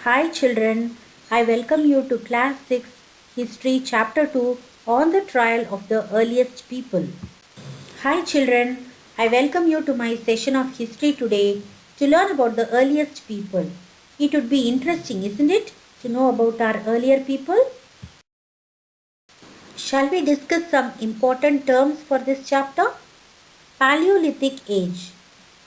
Hi children, I welcome you to Class 6 History Chapter 2 on the trial of the earliest people. Hi children, I welcome you to my session of history today to learn about the earliest people. It would be interesting, isn't it, to know about our earlier people? Shall we discuss some important terms for this chapter? Paleolithic age.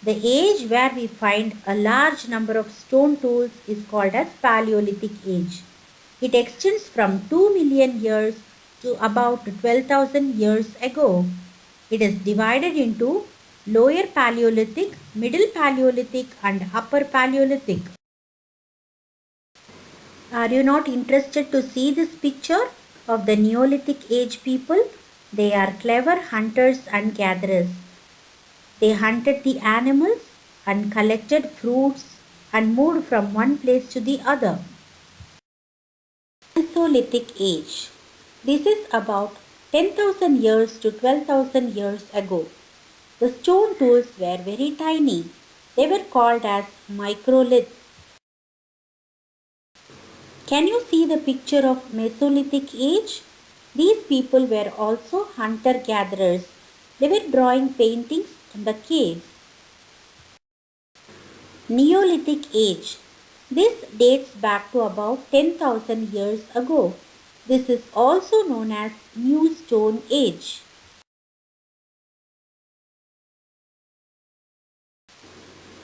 The age where we find a large number of stone tools is called as Paleolithic age. It extends from 2 million years to about 12,000 years ago. It is divided into Lower Paleolithic, Middle Paleolithic and Upper Paleolithic. Are you not interested to see this picture of the Neolithic age people? They are clever hunters and gatherers. They hunted the animals and collected fruits and moved from one place to the other. Mesolithic age. This is about 10,000 years to 12,000 years ago. The stone tools were very tiny. They were called as microliths. Can you see the picture of Mesolithic age? These people were also hunter-gatherers. They were drawing paintings in the caves. Neolithic age. This dates back to about 10,000 years ago. This is also known as New Stone Age.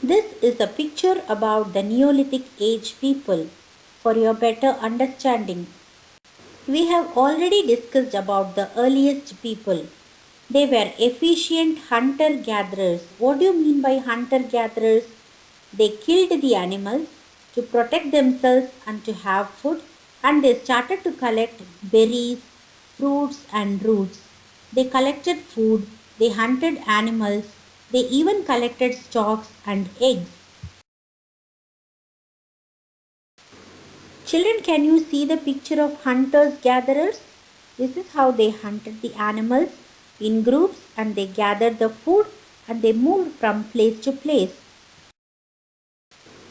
This is a picture about the Neolithic age people for your better understanding. We have already discussed about the earliest people. They were efficient hunter-gatherers. What do you mean by hunter-gatherers? They killed the animals to protect themselves and to have food, and they started to collect berries, fruits and roots. They collected food, they hunted animals, they even collected stalks and eggs. Children, can you see the picture of hunters-gatherers? This is how they hunted the animals in groups and they gathered the food and they moved from place to place.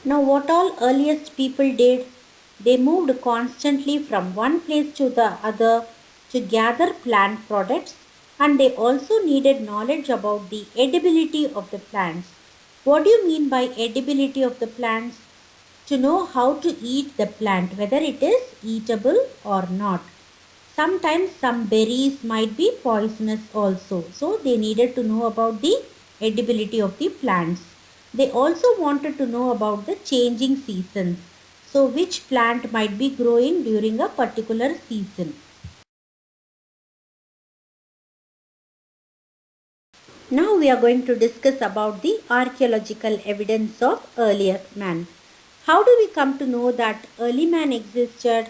Now what all earliest people did? They moved constantly from one place to the other to gather plant products, and they also needed knowledge about the edibility of the plants. What do you mean by edibility of the plants? To know how to eat the plant, whether it is eatable or not. Sometimes some berries might be poisonous also, so they needed to know about the edibility of the plants. They also wanted to know about the changing seasons, so which plant might be growing during a particular season. Now we are going to discuss about the archaeological evidence of earlier man. How do we come to know that early man existed?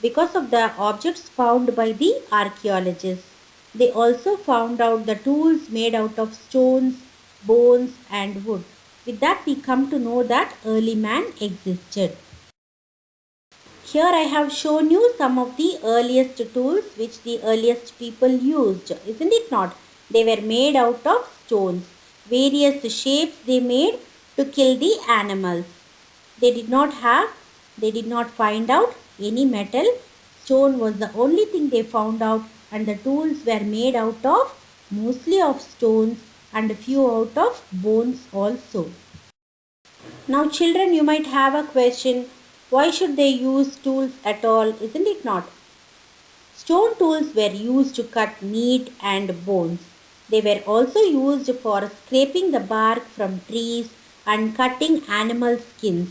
Because of the objects found by the archaeologists. They also found out the tools made out of stones, bones and wood. With that we come to know that early man existed. Here I have shown you some of the earliest tools which the earliest people used. Isn't it not? They were made out of stones. Various shapes they made to kill the animals. They did not find out any metal. Stone was the only thing they found out, and the tools were made out of mostly of stones and a few out of bones also. Now children, you might have a question, why should they use tools at all, isn't it not? Stone tools were used to cut meat and bones. They were also used for scraping the bark from trees and cutting animal skins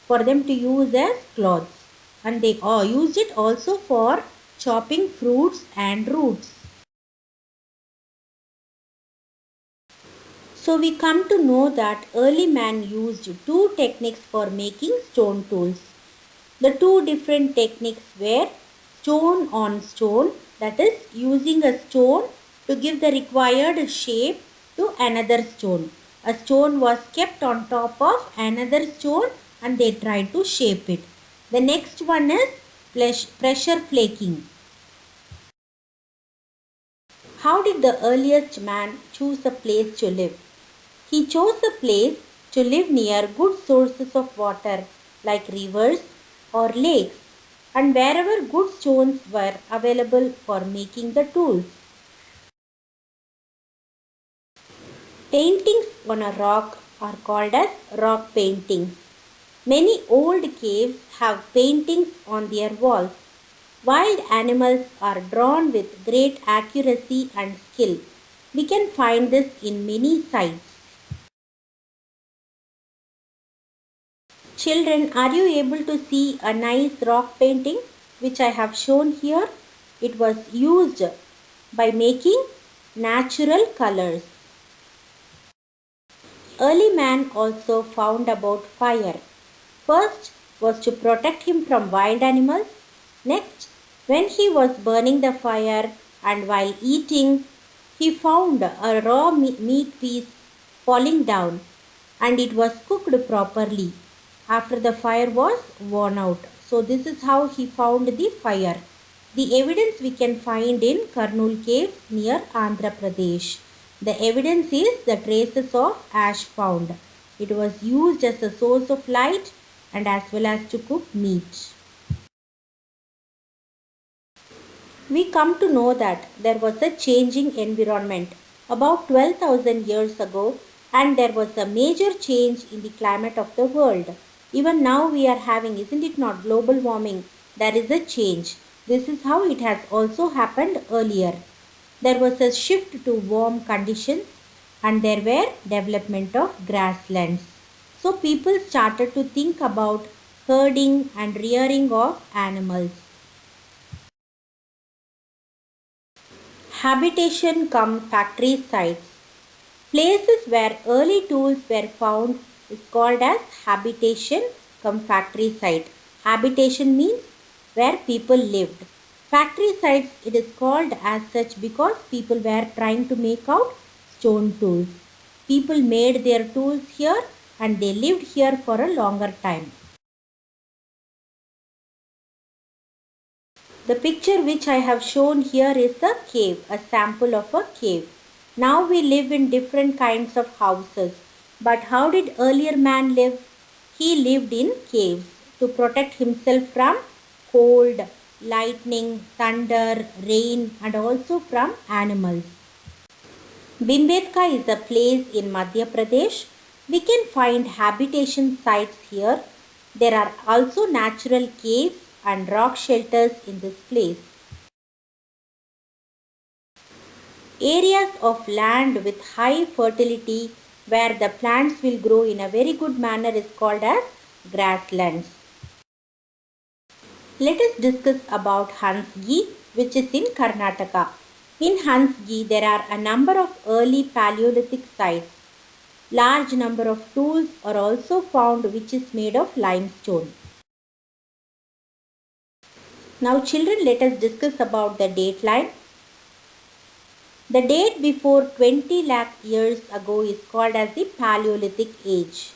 for them to use as cloths. And they used it also for chopping fruits and roots. So we come to know that early man used two techniques for making stone tools. The two different techniques were stone on stone, that is using a stone to give the required shape to another stone. A stone was kept on top of another stone and they tried to shape it. The next one is pressure flaking. How did the earliest man choose a place to live? He chose a place to live near good sources of water like rivers, or lakes, and wherever good stones were available for making the tools. Paintings on a rock are called as rock paintings. Many old caves have paintings on their walls. Wild animals are drawn with great accuracy and skill. We can find this in many sites. Children, are you able to see a nice rock painting which I have shown here? It was used by making natural colors. Early man also found about fire. First was to protect him from wild animals. Next, when he was burning the fire and while eating, he found a raw meat piece falling down and it was cooked properly after the fire was worn out. So this is how he found the fire. The evidence we can find in Karnool Caves near Andhra Pradesh. The evidence is the traces of ash found. It was used as a source of light and as well as to cook meat. We come to know that there was a changing environment about 12,000 years ago and there was a major change in the climate of the world. Even now we are having, isn't it not, global warming? There is a change. This is how it has also happened earlier. There was a shift to warm conditions and there were development of grasslands. So people started to think about herding and rearing of animals. Habitation cum factory sites. Places where early tools were found is called as habitation cum factory site. Habitation means where people lived. Factory sites, it is called as such because people were trying to make out stone tools. People made their tools here and they lived here for a longer time. The picture which I have shown here is a cave, a sample of a cave. Now we live in different kinds of houses. But how did earlier man live? He lived in caves to protect himself from cold, lightning, thunder, rain and also from animals. Bhimbetka is a place in Madhya Pradesh. We can find habitation sites here. There are also natural caves and rock shelters in this place. Areas of land with high fertility where the plants will grow in a very good manner is called as grasslands. Let us discuss about Hansgi, which is in Karnataka. In Hansgi, there are a number of early Paleolithic sites. Large number of tools are also found which is made of limestone. Now children, let us discuss about the date line. The date before 20 lakh years ago is called as the Paleolithic age.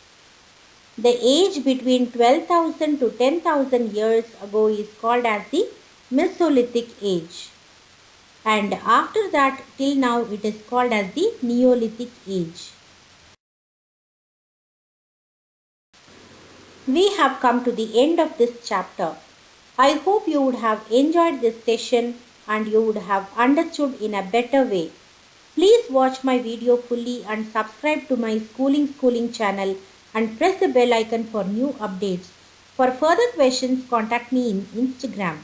The age between 12,000 to 10,000 years ago is called as the Mesolithic age. And after that till now it is called as the Neolithic age. We have come to the end of this chapter. I hope you would have enjoyed this session and you would have understood in a better way. Please watch my video fully and subscribe to my schooling channel and press the bell icon for new updates. For further questions, contact me in Instagram.